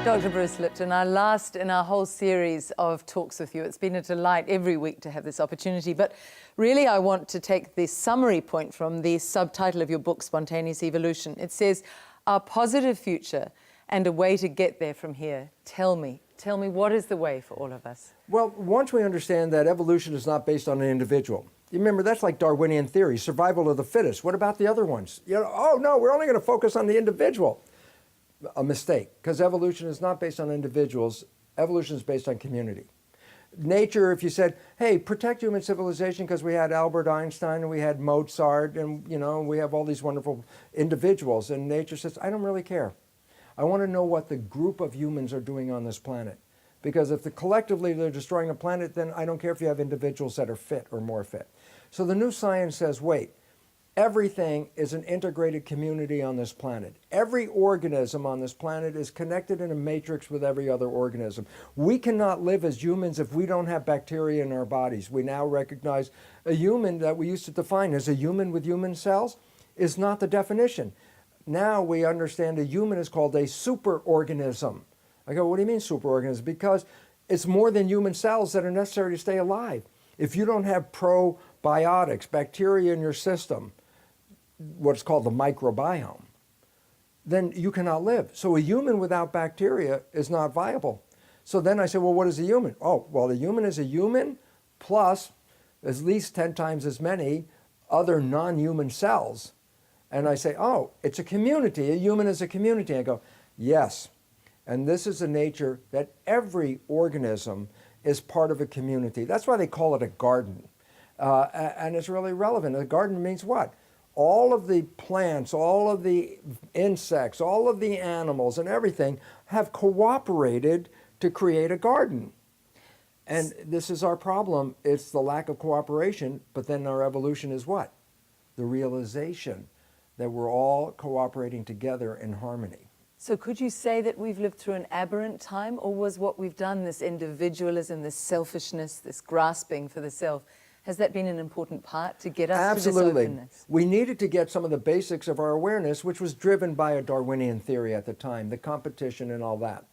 Dr. Bruce Lipton, our last in our whole series of talks with you. It's been a delight every week to have this opportunity, but really I want to take the summary point from the subtitle of your book, Spontaneous Evolution. It says, our positive future and a way to get there from here. Tell me, what is the way for all of us? Well, once we understand that evolution is not based on an individual, you remember that's like Darwinian theory, survival of the fittest. What about the other ones? You know, oh no, we're only going to focus on the individual. A mistake, because evolution is not based on individuals. Evolution is based on community. Nature, if you said, hey, protect human civilization because we had Albert Einstein and we had Mozart and, you know, we have all these wonderful individuals, and nature says, I don't really care. I want to know what the group of humans are doing on this planet. Because if collectively they're destroying a planet, then I don't care if you have individuals that are fit or more fit. So the new science says, wait, everything is an integrated community on this planet. Every organism on this planet is connected in a matrix with every other organism. We cannot live as humans if we don't have bacteria in our bodies. We now recognize a human that we used to define as a human with human cells is not the definition. Now we understand a human is called a superorganism. I go, what do you mean superorganism? Because it's more than human cells that are necessary to stay alive. If you don't have probiotics, bacteria in your system, what's called the microbiome, then you cannot live. So a human without bacteria is not viable. So then I say, well, what is a human? Oh, well, a human is a human plus at least 10 times as many other non-human cells. And I say, oh, it's a community. A human is a community. I go, yes. And this is the nature that every organism is part of a community. That's why they call it a garden. And it's really relevant. A garden means what? All of the plants, all of the insects, all of the animals and everything have cooperated to create a garden. And this is our problem. It's the lack of cooperation, but then our evolution is what? The realization that we're all cooperating together in harmony. So could you say that we've lived through an aberrant time, or was what we've done, this individualism, this selfishness, this grasping for the self, has that been an important part to get us Absolutely. to this openness? We needed to get some of the basics of our awareness, which was driven by a Darwinian theory at the time, the competition and all that.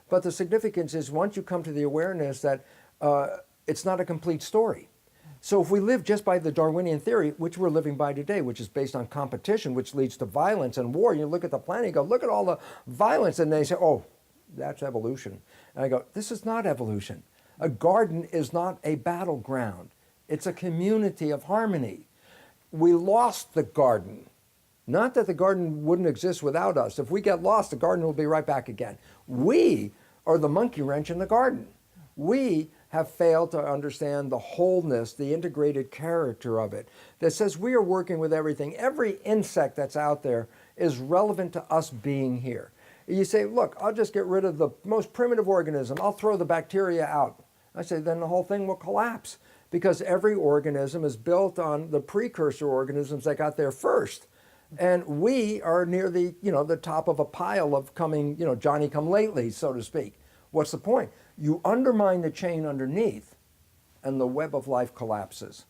But the significance is once you come to the awareness that it's not a complete story. So if we live just by the Darwinian theory, which we're living by today, which is based on competition, which leads to violence and war, you look at the planet, you go, look at all the violence, and they say, oh, that's evolution. And I go, this is not evolution. A garden is not a battleground. It's a community of harmony. We lost the garden. Not that the garden wouldn't exist without us. If we get lost, the garden will be right back again. We are the monkey wrench in the garden. We have failed to understand the wholeness, the integrated character of it, that says we are working with everything. Every insect that's out there is relevant to us being here. You say, look, I'll just get rid of the most primitive organism. I'll throw the bacteria out. I say, then the whole thing will collapse. Because every organism is built on the precursor organisms that got there first. And we are near the, the top of a pile of coming, Johnny-come-lately, so to speak. What's the point? You undermine the chain underneath, and the web of life collapses.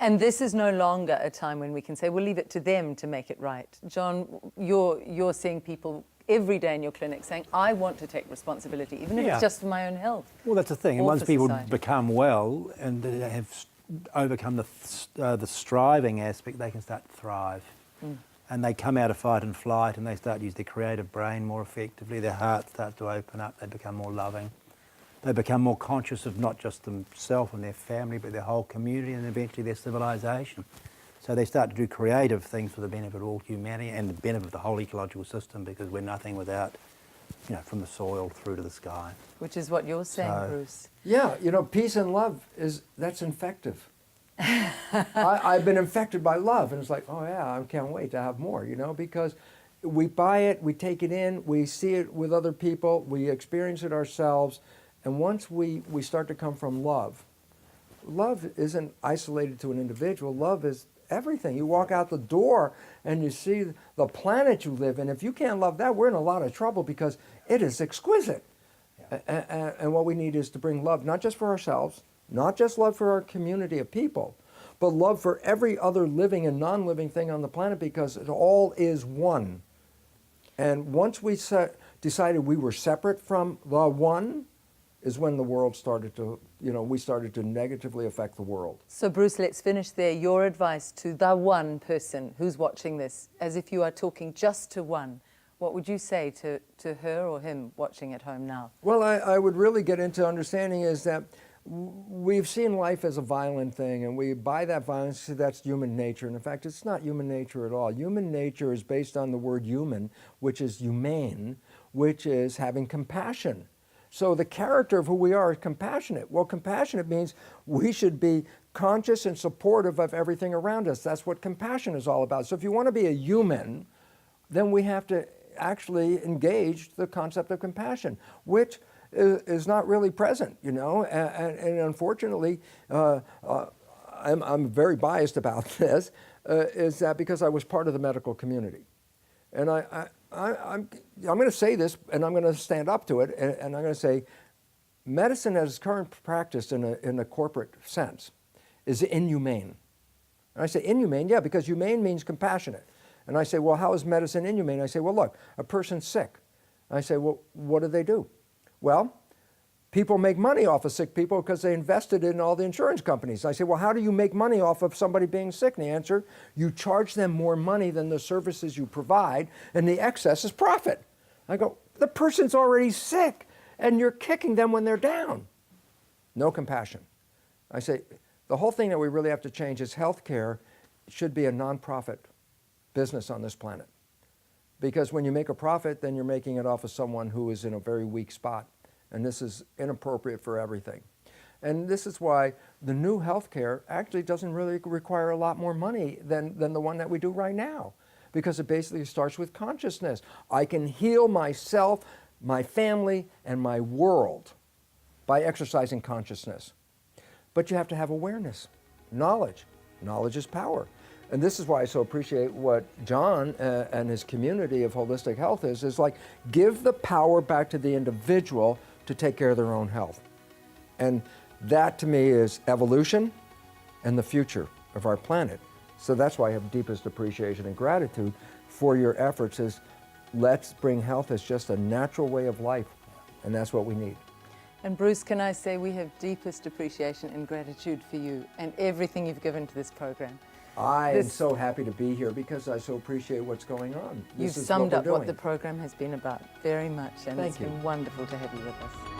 And this is no longer a time when we can say, we'll leave it to them to make it right. John, you're seeing people every day in your clinic saying, I want to take responsibility, even if it's just for my own health. Well, that's the thing. And or once people society. become well and they have overcome the striving aspect, they can start to thrive. And they come out of fight and flight and they start to use their creative brain more effectively. Their heart starts to open up. They become more loving. They become more conscious of not just themselves and their family, but their whole community and eventually their civilization. So they start to do creative things for the benefit of all humanity and the benefit of the whole ecological system, because we're nothing without, from the soil through to the sky. Which is what you're saying, Bruce. Yeah, peace and love, that's infective. I've been infected by love, and it's like, oh yeah, I can't wait to have more, because we buy it, we take it in, we see it with other people, we experience it ourselves, and once we start to come from love isn't isolated to an individual. Love is everything. You walk out the door and you see the planet you live in. If you can't love that, we're in a lot of trouble because it is exquisite. Yeah. And what we need is to bring love, not just for ourselves, not just love for our community of people, but love for every other living and non-living thing on the planet, because it all is one. And once we decided we were separate from the one is when the world started to, we started to negatively affect the world. So Bruce, let's finish there. Your advice to the one person who's watching this, as if you are talking just to one, what would you say to her or him watching at home now? Well, I would really get into understanding is that we've seen life as a violent thing, and we, by that violence, that's human nature. And in fact, it's not human nature at all. Human nature is based on the word human, which is humane, which is having compassion. So the character of who we are is compassionate. Well, compassionate means we should be conscious and supportive of everything around us. That's what compassion is all about. So if you want to be a human, then we have to actually engage the concept of compassion, which is not really present, and unfortunately, I'm very biased about this, is that because I was part of the medical community. And I'm going to say this, and I'm going to stand up to it, and I'm going to say medicine as current practice in a corporate sense is inhumane. And I say inhumane, yeah, because humane means compassionate. And I say, well, how is medicine inhumane? I say, well, look, a person's sick. I say, well, what do? Well, people make money off of sick people because they invested in all the insurance companies. I say, well, how do you make money off of somebody being sick? And the answer, you charge them more money than the services you provide, and the excess is profit. I go, the person's already sick, and you're kicking them when they're down. No compassion. I say, the whole thing that we really have to change is healthcare should be a nonprofit business on this planet. Because when you make a profit, then you're making it off of someone who is in a very weak spot. And this is inappropriate for everything. And this is why the new healthcare actually doesn't really require a lot more money than the one that we do right now. Because it basically starts with consciousness. I can heal myself, my family, and my world by exercising consciousness. But you have to have awareness, knowledge. Knowledge is power. And this is why I so appreciate what John and his community of holistic health is like, give the power back to the individual to take care of their own health. And that to me is evolution and the future of our planet. So that's why I have deepest appreciation and gratitude for your efforts is let's bring health as just a natural way of life. And that's what we need. And Bruce, can I say we have deepest appreciation and gratitude for you and everything you've given to this program. I am so happy to be here because I so appreciate what's going on. You've summed up what the program has been about very much, and it's been wonderful to have you with us.